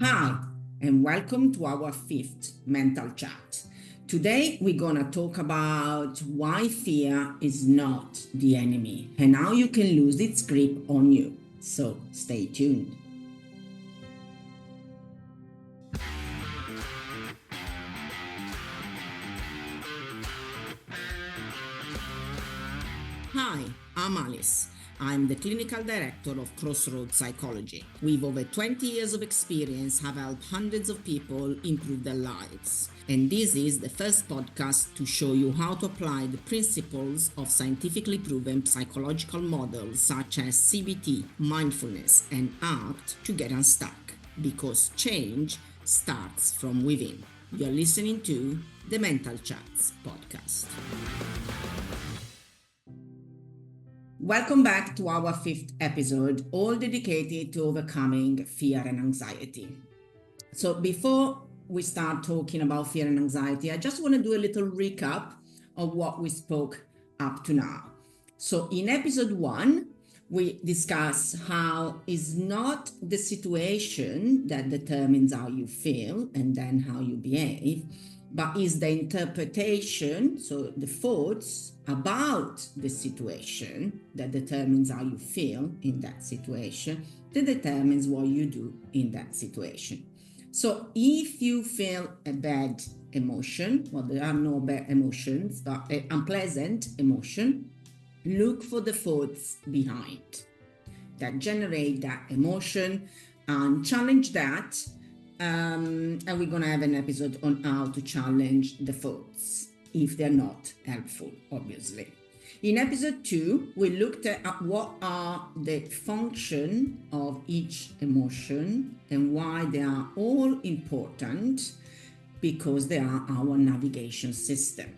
Hi, and welcome to our fifth mental chat. Today, we're going to talk about why fear is not the enemy and how you can lose its grip on you. So, stay tuned. Hi, I'm Alice. I'm the clinical director of Crossroads Psychology. With over 20 years of experience, have helped hundreds of people improve their lives. And this is the first podcast to show you how to apply the principles of scientifically proven psychological models such as CBT, mindfulness, and ACT to get unstuck. Because change starts from within. You're listening to the Mental Chats podcast. Welcome back to our fifth episode, all dedicated to overcoming fear and anxiety. So before we start talking about fear and anxiety, I just want to do a little recap of what we spoke up to now. So in episode 1, we discuss how it's not the situation that determines how you feel and then how you behave, but is the interpretation, so the thoughts about the situation that determines how you feel in that situation, that determines what you do in that situation. So if you feel a bad emotion, well, there are no bad emotions, but an unpleasant emotion, look for the thoughts behind that generate that emotion and challenge that. And we're going to have an episode on how to challenge the thoughts if they're not helpful, obviously. In episode 2, we looked at what are the function of each emotion and why they are all important, because they are our navigation system.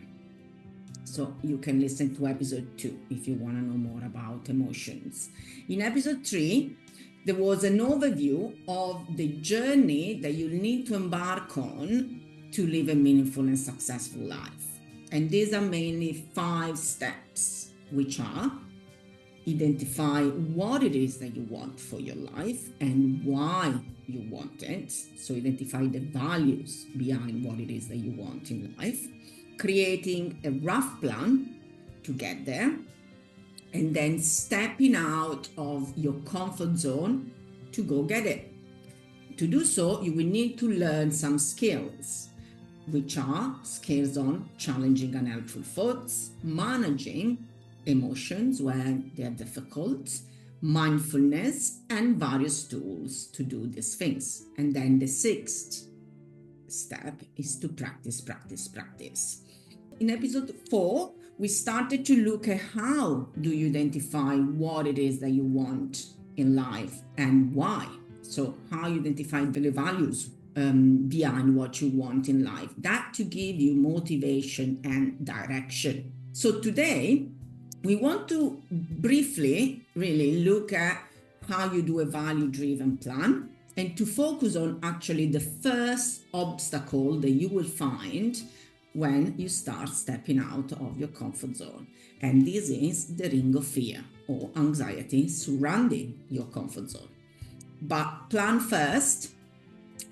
So you can listen to episode 2 if you want to know more about emotions. In episode 3, there was an overview of the journey that you need to embark on to live a meaningful and successful life. And these are mainly 5 steps, which are: identify what it is that you want for your life and why you want it. So identify the values behind what it is that you want in life. Creating a rough plan to get there. And then stepping out of your comfort zone to go get it. To do so, you will need to learn some skills, which are skills on challenging unhelpful thoughts, managing emotions when they're difficult, mindfulness, and various tools to do these things. And then the 6th step is to practice. In episode 4, we started to look at how do you identify what it is that you want in life and why. So how you identify the values behind what you want in life, that to give you motivation and direction. So today we want to briefly really look at how you do a value-driven plan and to focus on actually the first obstacle that you will find when you start stepping out of your comfort zone. And this is the ring of fear or anxiety surrounding your comfort zone. But plan first.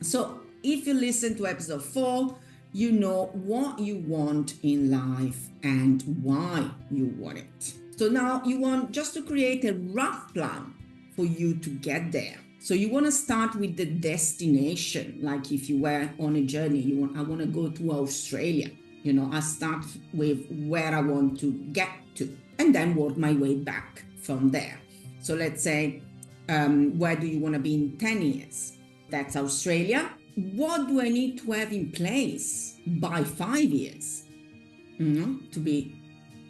So if you listen to episode 4, you know what you want in life and why you want it. So now you want just to create a rough plan for you to get there. So you want to start with the destination. Like if you were on a journey, I want to go to Australia. I start with where I want to get to and then work my way back from there. So let's say, where do you want to be in 10 years? That's Australia. What do I need to have in place by 5 years to be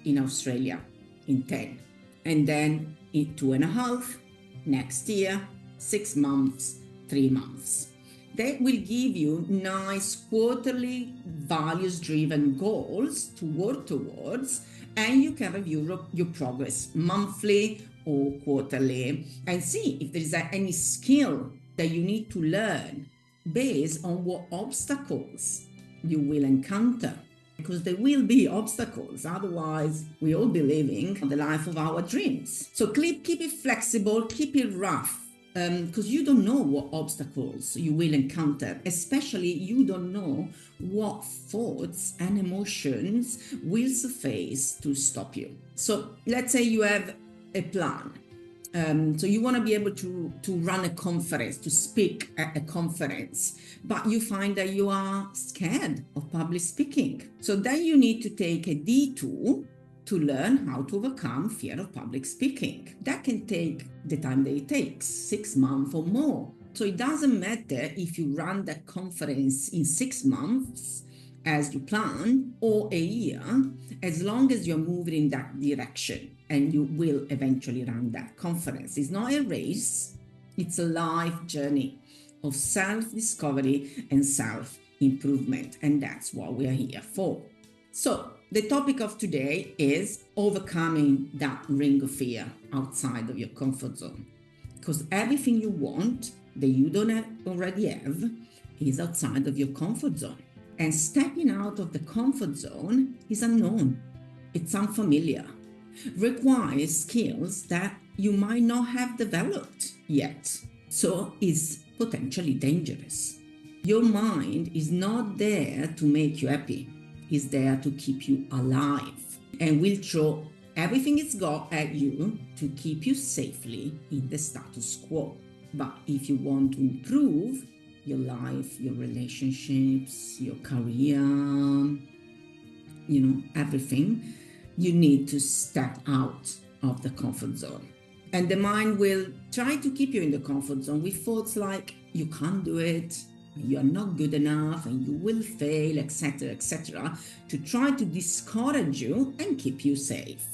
in Australia in 10? And then in 2.5, next year, 6 months, 3 months. That will give you nice quarterly values-driven goals to work towards, and you can review your progress monthly or quarterly and see if there is any skill that you need to learn based on what obstacles you will encounter. Because there will be obstacles, otherwise we all be living the life of our dreams. So keep it flexible, keep it rough. because you don't know what obstacles you will encounter, especially you don't know what thoughts and emotions will surface to stop you. So let's say you have a plan. So you want to be able to run a conference, to speak at a conference, but you find that you are scared of public speaking. So then you need to take a detour to learn how to overcome fear of public speaking. That can take the time that it takes, 6 months or more. So it doesn't matter if you run that conference in 6 months as you plan or a year, as long as you're moving in that direction and you will eventually run that conference. It's not a race, it's a life journey of self-discovery and self-improvement, and that's what we are here for. So the topic of today is overcoming that ring of fear outside of your comfort zone. Because everything you want that you don't already have is outside of your comfort zone. And stepping out of the comfort zone is unknown. It's unfamiliar. Requires skills that you might not have developed yet. So is potentially dangerous. Your mind is not there to make you happy. Is there to keep you alive and will throw everything it's got at you to keep you safely in the status quo. But if you want to improve your life, your relationships, your career, everything, you need to step out of the comfort zone. And the mind will try to keep you in the comfort zone with thoughts like, you can't do it, you are not good enough, and you will fail, etc., to try to discourage you and keep you safe.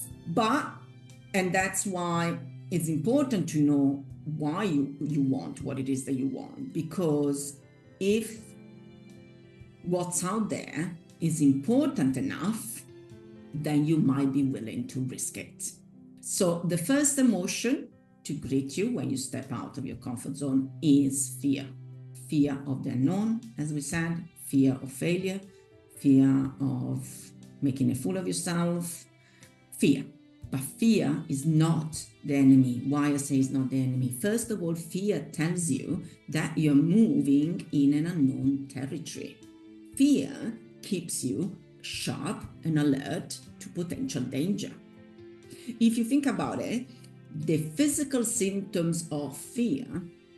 And that's why it's important to know why you want what it is that you want, because if what's out there is important enough, then you might be willing to risk it. So the first emotion to greet you when you step out of your comfort zone is fear. Fear of the unknown, as we said, fear of failure, fear of making a fool of yourself, fear. But fear is not the enemy. Why I say it's not the enemy? First of all, fear tells you that you're moving in an unknown territory. Fear keeps you sharp and alert to potential danger. If you think about it, the physical symptoms of fear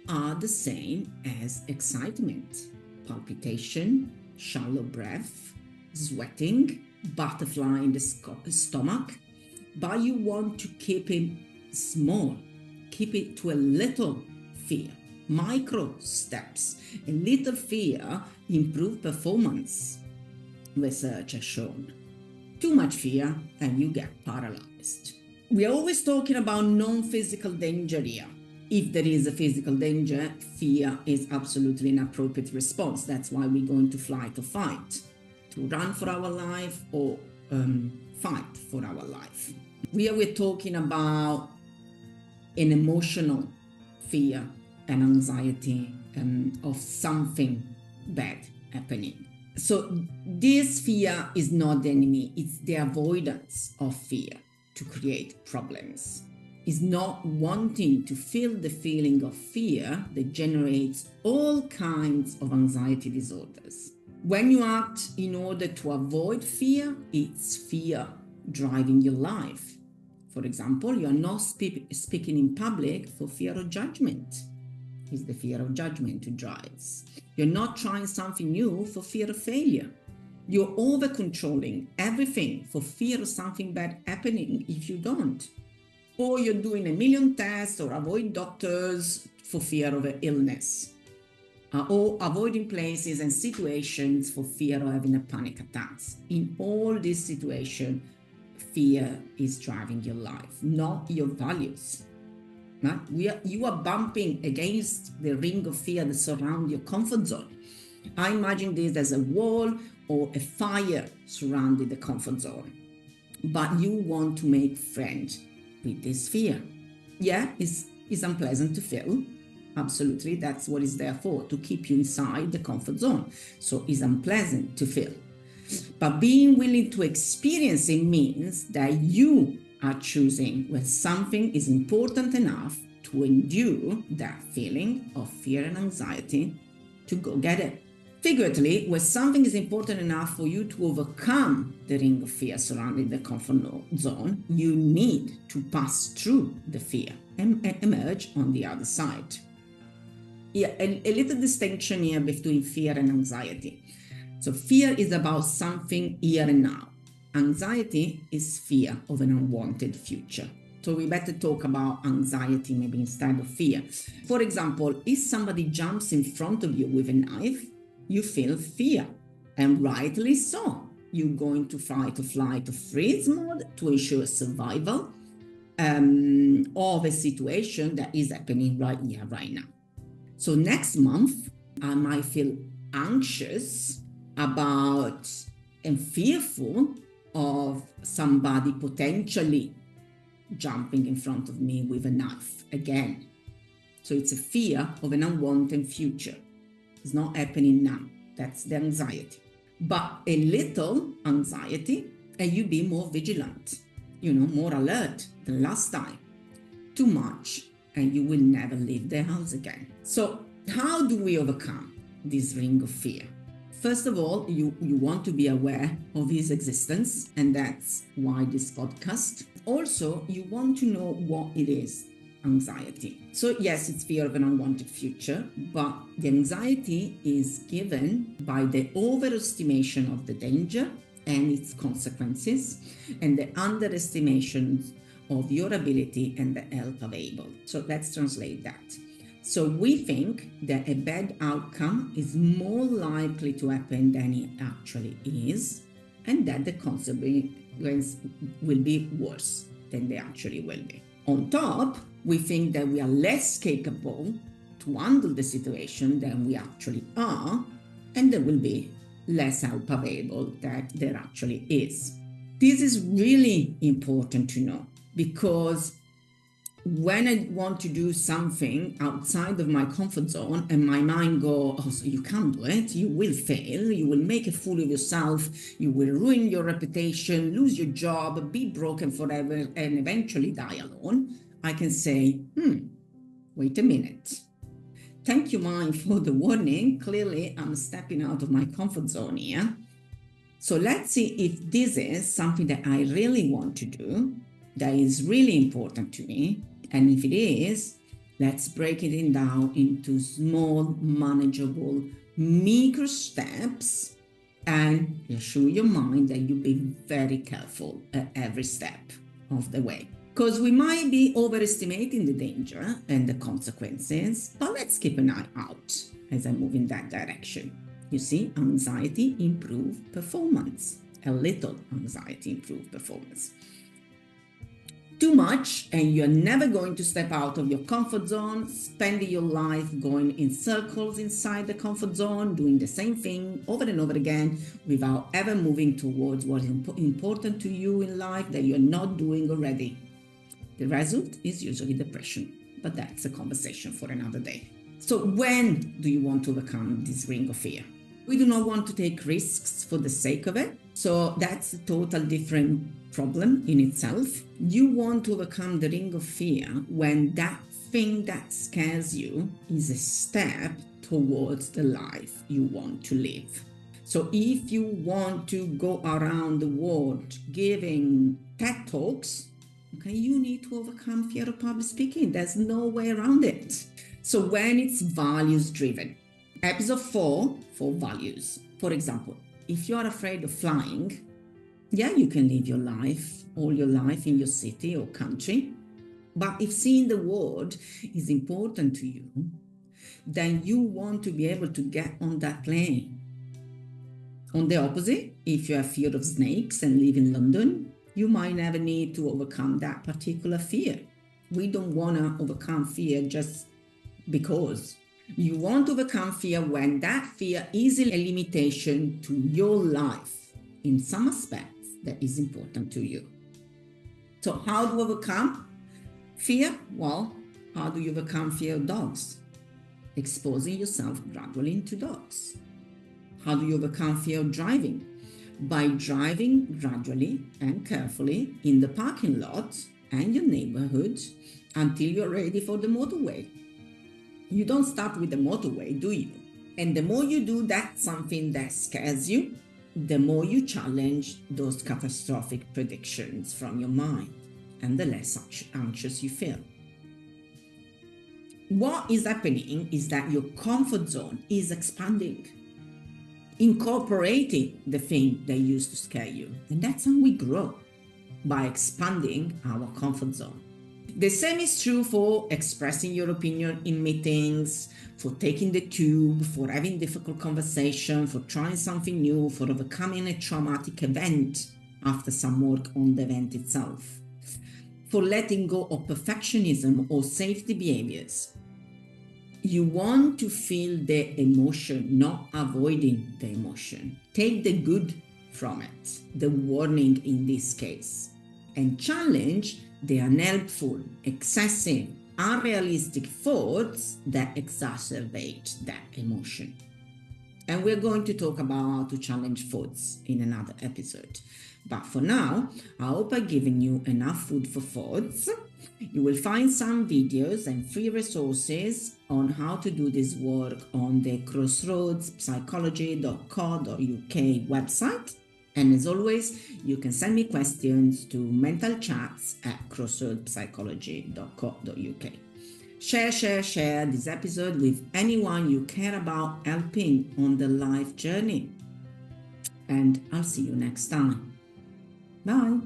are the same as excitement: palpitation, shallow breath, sweating, butterfly in the stomach. But you want to keep it small, keep it to a little fear, micro steps. A little fear improves performance, research has shown. Too much fear and you get paralyzed. We are always talking about non-physical danger here. If there is a physical danger, fear is absolutely an appropriate response. That's why we go into flight or fight, to run for our life or fight for our life. We're talking about an emotional fear and anxiety of something bad happening. So this fear is not the enemy, it's the avoidance of fear to create problems. It's not wanting to feel the feeling of fear that generates all kinds of anxiety disorders. When you act in order to avoid fear, it's fear driving your life. For example, you are not speaking in public for fear of judgment. It's the fear of judgment who drives. You're not trying something new for fear of failure. You're over-controlling everything for fear of something bad happening if you don't. Or you're doing a million tests or avoid doctors for fear of an illness. Or avoiding places and situations for fear of having a panic attack. In all these situations, fear is driving your life, not your values. You are bumping against the ring of fear that surrounds your comfort zone. I imagine this as a wall or a fire surrounding the comfort zone. But you want to make friends with this fear. Yeah, it's unpleasant to feel. Absolutely, that's what it's there for, to keep you inside the comfort zone. So it's unpleasant to feel. But being willing to experience it means that you are choosing when something is important enough to endure that feeling of fear and anxiety to go get it. Figuratively, when something is important enough for you to overcome the ring of fear surrounding the comfort zone, you need to pass through the fear and emerge on the other side. Yeah, a little distinction here between fear and anxiety. So fear is about something here and now. Anxiety is fear of an unwanted future. So we better talk about anxiety maybe instead of fear. For example, if somebody jumps in front of you with a knife, you feel fear, and rightly so. You're going to fight or flight or freeze mode to ensure survival of a situation that is happening right here, right now. So next month, I might feel anxious about and fearful of somebody potentially jumping in front of me with a knife again. So it's a fear of an unwanted future. It's not happening now. That's the anxiety. But a little anxiety, and you be more vigilant, more alert than last time. Too much, and you will never leave the house again. So how do we overcome this ring of fear? First of all, you want to be aware of his existence, and that's why this podcast. Also, you want to know what it is, anxiety. So yes, it's fear of an unwanted future, but the anxiety is given by the overestimation of the danger and its consequences, and the underestimation of your ability and the help available. So let's translate that. So we think that a bad outcome is more likely to happen than it actually is, and that the consequence will be worse than they actually will be. On top, we think that we are less capable to handle the situation than we actually are, and there will be less help available than there actually is. This is really important to know, because when I want to do something outside of my comfort zone and my mind goes, oh, so you can't do it, you will fail, you will make a fool of yourself, you will ruin your reputation, lose your job, be broken forever, and eventually die alone, I can say, wait a minute. Thank you, mind, for the warning. Clearly, I'm stepping out of my comfort zone here. So let's see if this is something that I really want to do, that is really important to me. And if it is, let's break it down into small, manageable, micro steps, and assure your mind that you'll be very careful at every step of the way. Because we might be overestimating the danger and the consequences, but let's keep an eye out as I move in that direction. You see, anxiety improves performance. A little anxiety improves performance. Too much, and you're never going to step out of your comfort zone, spending your life going in circles inside the comfort zone, doing the same thing over and over again without ever moving towards what is important to you in life that you're not doing already. The result is usually depression, but that's a conversation for another day. So when do you want to overcome this ring of fear? We do not want to take risks for the sake of it. So that's a total different problem in itself. You want to overcome the ring of fear when that thing that scares you is a step towards the life you want to live. So if you want to go around the world giving TED Talks, okay, you need to overcome fear of public speaking. There's no way around it. So when it's values driven, episode 4 for values. For example, if you're afraid of flying, yeah, you can live your life, all your life in your city or country. But if seeing the world is important to you, then you want to be able to get on that plane. On the opposite, if you have fear of snakes and live in London, you might never need to overcome that particular fear. We don't want to overcome fear just because. You want to overcome fear when that fear is a limitation to your life in some aspects that is important to you. So how do you overcome fear? Well, how do you overcome fear of dogs? Exposing yourself gradually to dogs. How do you overcome fear of driving? By driving gradually and carefully in the parking lot and your neighborhood until you're ready for the motorway. You don't start with the motorway, do you? And the more you do that something that scares you, the more you challenge those catastrophic predictions from your mind, and the less anxious you feel. What is happening is that your comfort zone is expanding, incorporating the thing that used to scare you. And that's how we grow, by expanding our comfort zone. The same is true for expressing your opinion in meetings, for taking the tube, for having difficult conversation, for trying something new, for overcoming a traumatic event after some work on the event itself, for letting go of perfectionism or safety behaviors. You want to feel the emotion, not avoiding the emotion. Take the good from it, the warning in this case, and challenge the unhelpful, excessive, unrealistic thoughts that exacerbate that emotion. And we're going to talk about how to challenge thoughts in another episode. But for now, I hope I've given you enough food for thoughts. You will find some videos and free resources on how to do this work on the crossroadspsychology.co.uk website. And as always, you can send me questions to mentalchats@crossroadspsychology.co.uk. Share this episode with anyone you care about helping on the life journey. And I'll see you next time. Bye.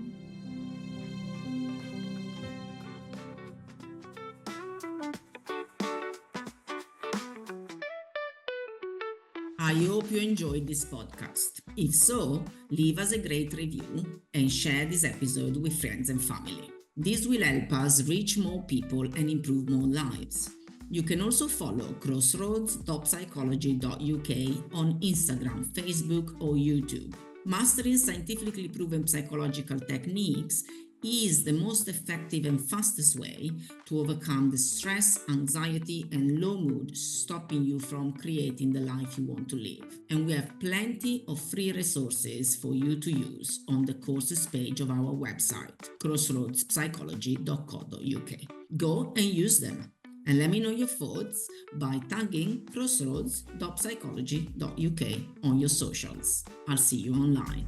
I hope you enjoyed this podcast. If so, leave us a great review and share this episode with friends and family. This will help us reach more people and improve more lives. You can also follow crossroads.psychology.uk on Instagram, Facebook, or YouTube. Mastering scientifically proven psychological techniques is the most effective and fastest way to overcome the stress, anxiety, and low mood stopping you from creating the life you want to live. And we have plenty of free resources for you to use on the courses page of our website, crossroadspsychology.co.uk. Go and use them. And let me know your thoughts by tagging crossroads.psychology.uk on your socials. I'll see you online.